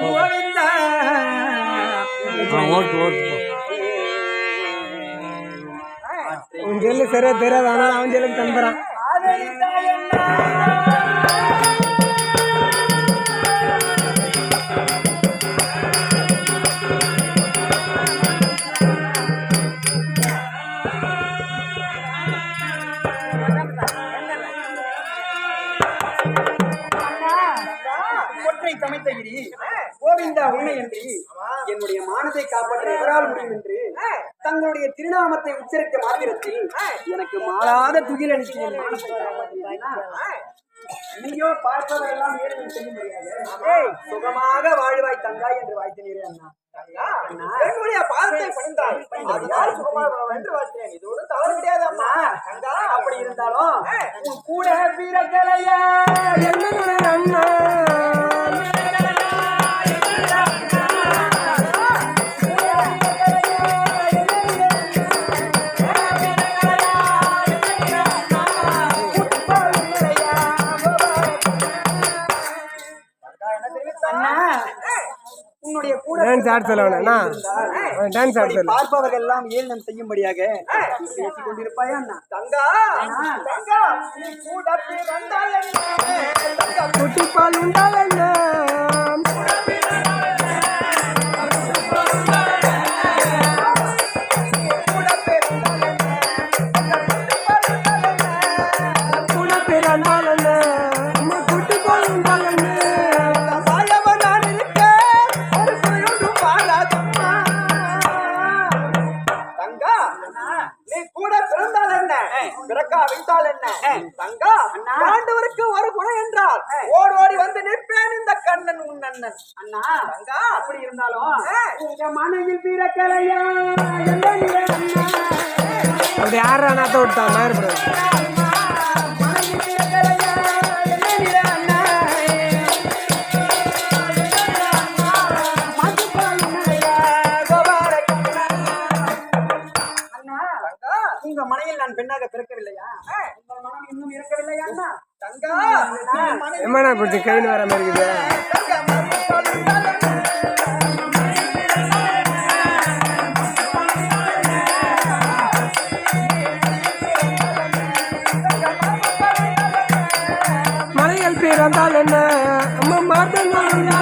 கோவிந்தா உன் ஜெல்லு சரியா தெரியாது, ஆனால் அவன் ஜெல்லுக்கு தந்துறான். சமைத்தகிரி கோவிந்தா உண்மை என்று என்னுடைய மானத்தை காப்பாற்ற எவரால் முடியும் என்று தங்களுடைய திருநாமத்தை உச்சரித்த மாத்திரத்தில் எனக்கு மாறாத துகில் அளித்து என் மானத்தை காப்பாற்றினார். நீயோ பார்ப்பதெல்லாம் ஏன் செய்ய முடியாது. சுகமாக வாழ்வாய் தங்காய் என்று வாழ்த்தினீரே அண்ணா. என்னுடைய பாதத்தை பணிந்தால் சுகமாக என்று வாழ்த்தினேன். இதோடு தவறு கிடையாது அம்மா. தங்கா அப்படி இருந்தாலும் உன் கூட வீரக்கலையா என்ன அண்ணா பார்ப்பவர்கள் எல்லாம் ஏளனம் செய்யும்படியாக பேசிக் கொண்டிருப்பாயா அண்ணா. தங்கா தங்கா நீ கூட பிறந்தால் என்ன, குட்டிப்பால் உண்டால் என்ன, ஆண்டவருக்கு ஒரு குணம் என்றால் ஓடி ஓடி வந்து நிற்பேன் இந்த கண்ணன் உன் அண்ணன். அண்ணா தங்கா அப்படி இருந்தாலும் உங்க மனையில் பிறக்கலையா அப்படி யார் அண்ணாத்த விட்டான் உங்க மனையில் நான் பெண்ணாக பிறக்கவில்லையா? உங்கள் மனம் இன்னும் இருக்கவில்லையா அண்ணா? தங்கா எம்மனா பிடிச்சி கைன்னு வர மாதிரி இருக்குது. மலையில் பிறந்தால் என்ன, அம்மா மாட்டங்கள் என்ன,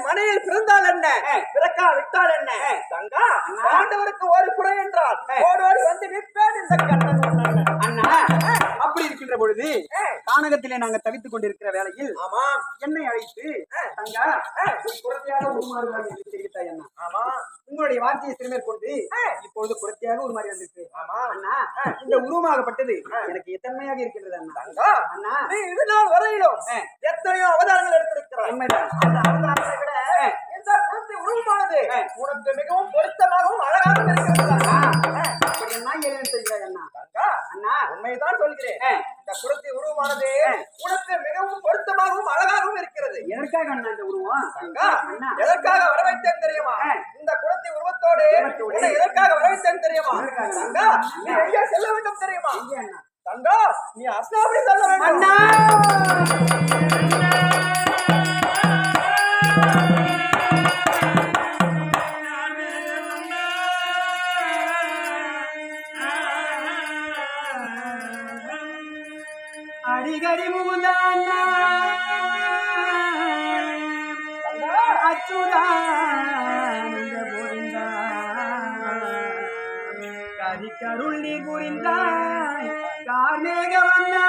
மனையில் பிறந்தால் என்ன பிறக்கா விட்டால் என்ன தங்கா ஆண்டவருக்கு ஒரு குறை என்றால் ஓடோடி வந்து நிற்பேன் இந்த கண்ணன் அண்ணா. அப்படி இருக்கின்ற பொழுது கானகத்திலே நாங்க தவித்துக் கொண்டிருக்கிற வேளையில் என்னை அழைத்து தங்கா குறையாக உருமாறுவாங்க என்று தெரிவித்தாய் அண்ணா. ஆமா உங்களுடைய வார்த்தையை சிறுமேற்கொண்டு இப்பொழுது குறையாக உருமாறி வந்திருக்கு. ஆமா அண்ணா இந்த உருவமாகப்பட்டது எனக்கு எத்தன்மையாக இருக்கின்றது அண்ணா. தங்கா அண்ணா நீ இது நாள் வரையிலும் எத்தனையோ அவதாரங்கள் எடுத்திருக்கிறார். உண்மைதான். அந்த அவதாரத்தை விட இந்த குழந்தை உருவமானது உனக்கு மிகவும் பொருத்தமாகவும் அழகாகவும் இருக்கிறது. உண்மைதான் சொல்கிறேன். இந்த குழந்தை உருவமானது உனக்கு மிகவும் பொருத்தமாகவும் அழகாகவும் இருக்கிறது. எதற்காக அண்ணா இந்த உருவம்? எதற்காக வரவைத்தேன் தெரியுமா? இந்த குழந்தை உருவத்தோடு எதற்காக வரவைத்தேன் தெரியுமா? தங்கா நீ எங்கே செல்ல வேண்டும் தெரியுமா? தங்கா நீ அஸ்னாபுரி செல்ல வேண்டும். ஹரிஹரி முகுந்தான அச்சுதானந்த கோவிந்தா கரிக்கருள் நீ புரிந்தாய் கார்மேக வந்தா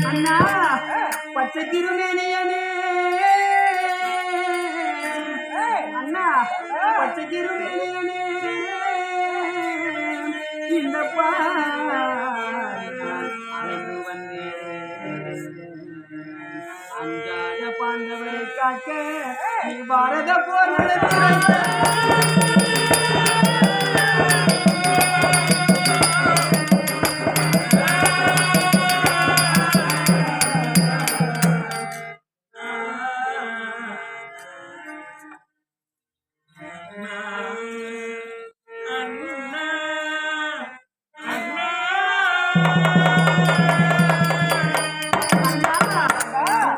அண்ணா பச்சை திருமேனியனே அண்ணா பச்சை திருமேனியனே இந்த அழைத்து வந்தேன் அஞ்சாத பாண்டவரே பாண்டவரை காக்க நீ பாரத போர் நடத்த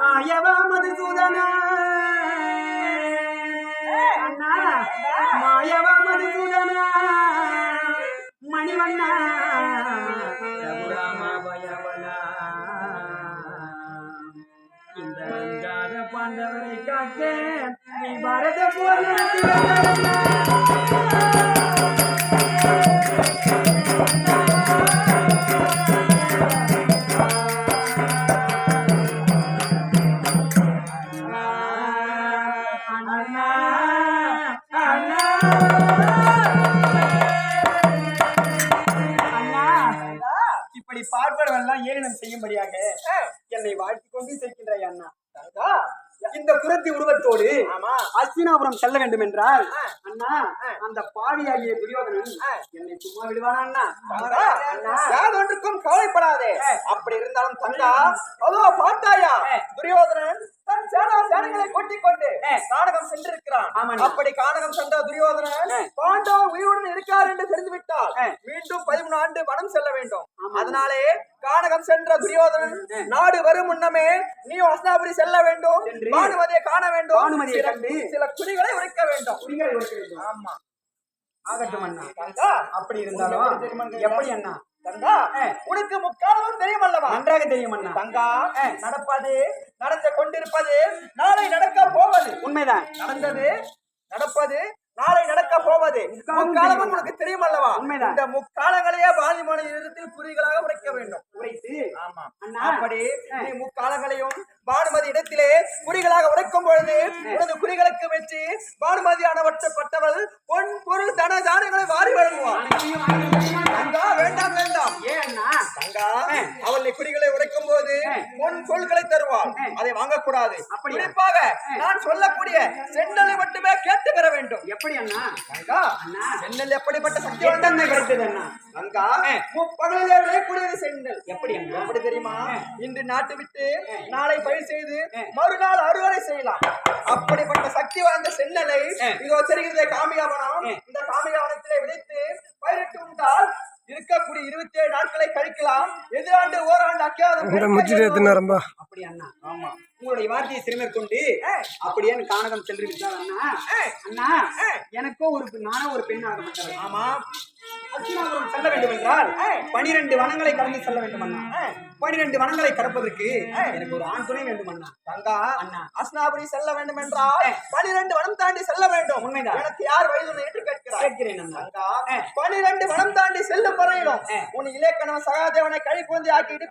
மாயவா மதுசூதனா அண்ணா மாயவா மதுசூதனா மணிவண்ணா ரகுராமா பயவனா இந்த அஞ்சாத பாண்டவரை காக்க நீ பாரத போர் நடத்தி இப்படி பார்ப்பவர்களெல்லாம் ஏளனம் செய்யும்படியாக என்னை வாழ்த்திக் கொண்டு சேர்க்கின்றாய் அண்ணா. இந்த புறத்தி உருவத்தோடு அஸ்தினாபுரம் செல்ல வேண்டும் என்றால் அண்ணா அந்த பாவியாகிய துரியோதனன் என்னை சும்மா விடுவானா அண்ணா? யாதொன்றுக்கும் கவலைப்படாதே. அப்படி இருந்தாலும் தங்கா அதோ பார்த்தாயா துரியோதனன் தன் சேனைகளை கொட்டிக் கொண்டு கானகம் சென்றிருக்கிறான். அப்படி கானகம் சென்ற துரியோதனன் பாண்டவர் உயிருடன் இருக்கார் என்று தெரிந்துவிட்டால் மீண்டும் 13 ஆண்டு வனம் செல்ல வேண்டும். அதனாலே கானகம் சென்ற துரியோதனன் நாடு வரும் முன்னமே நீ ஹஸ்தினாபுரி செல்ல வேண்டும். பானுமதியை காண வேண்டும். சில குறிகளை உரைக்க வேண்டும். ஆமா ஆகட்டும் அண்ணா. அப்படி இருந்தாலும் எப்படி அண்ணா? தங்கா உனக்கு முக்காலமும் தெரியும் அல்லவா? நன்றாக தெரியும் அண்ணா. தங்கா நடந்து கொண்டிருப்பது நாளை நடக்க போவது உண்மைதான். நடப்பது நாளை நடக்க போவது முக்காலமும் உனக்கு தெரியும் அல்லவா? உண்மைதான். இந்த முக்காலங்களையே பாதிமான இடத்தில் குறிகளாக உரைக்க வேண்டும். உரைத்து ஆமா அப்படி நீ முக்காலங்களையும் பானுமதி இடத்திலே குறிகளாக உரைக்கும் பொழுது உனது குறிகளுக்கு வெற்றி பானுமதியானவற்றப்பட்டவள் பொன் பொருள் தன தானங்களை வாரி வழங்குவார். வேண்டாம் வேண்டாம். ஏன் தங்கா அவள் குறிகளை உரைக்கும் போது பொன் பொருட்களை தருவாள். அதை வாங்கக்கூடாது. குறிப்பாக நான் சொல்லக்கூடிய சென்னலை மட்டுமே கேட்டு பெற வேண்டும். எப்படி அண்ணா? தங்கா சென்னல் எப்படிப்பட்ட சக்தி வந்தன்மை கிடைத்தது அண்ணா? தங்கா முப்பகலிலே விளையக்கூடியது சென்னல். எப்படி அண்ணா? எப்படி தெரியுமா? இன்று நாட்டு விட்டு நாளை பயிர் செய்து மறுநாள் அறுவடை செய்யலாம். அப்படிப்பட்ட சக்தி வாய்ந்த சென்னலை இதோ தெரிகிறது காமியாவனம். இந்த காமியாவனத்திலே விதைத்து பயிரிட்டு உண்டால் இருக்கக்கூடிய 27 நாட்களை கழிக்கலாம். எதிராண்டு ஓராண்டு அக்கியாதம். அப்படி அண்ணா? ஆமா உங்களுடைய வார்த்தையை சிறுமேற்கொண்டு அப்படியே கானகம் சென்று விட்டார் அண்ணா. அண்ணா எனக்கோ நானும் ஒரு பெண் ஆக மாட்டேன். ஆமா அஸ்தினாபுரம் செல்ல வேண்டும் என்றால் 12 வனங்களை கடந்து செல்ல வேண்டும் அண்ணா. 12 வனங்களை கடப்பதற்கு எனக்கு ஒரு ஆண் துணை வேண்டும் அண்ணா. தங்கா அண்ணா அஸ்தினாபுரி செல்ல வேண்டும் என்றால் 12 வனம் தாண்டி செல்ல வேண்டும். உண்மைதான். எனக்கு யார் வயது என்று கேட்கிறேன் அண்ணா. 12 வனம் தாண்டி செல்லும் வரையிலும் உன் இலக்கணம் சகாதேவனை கழி குழந்தை ஆக்கிட்டு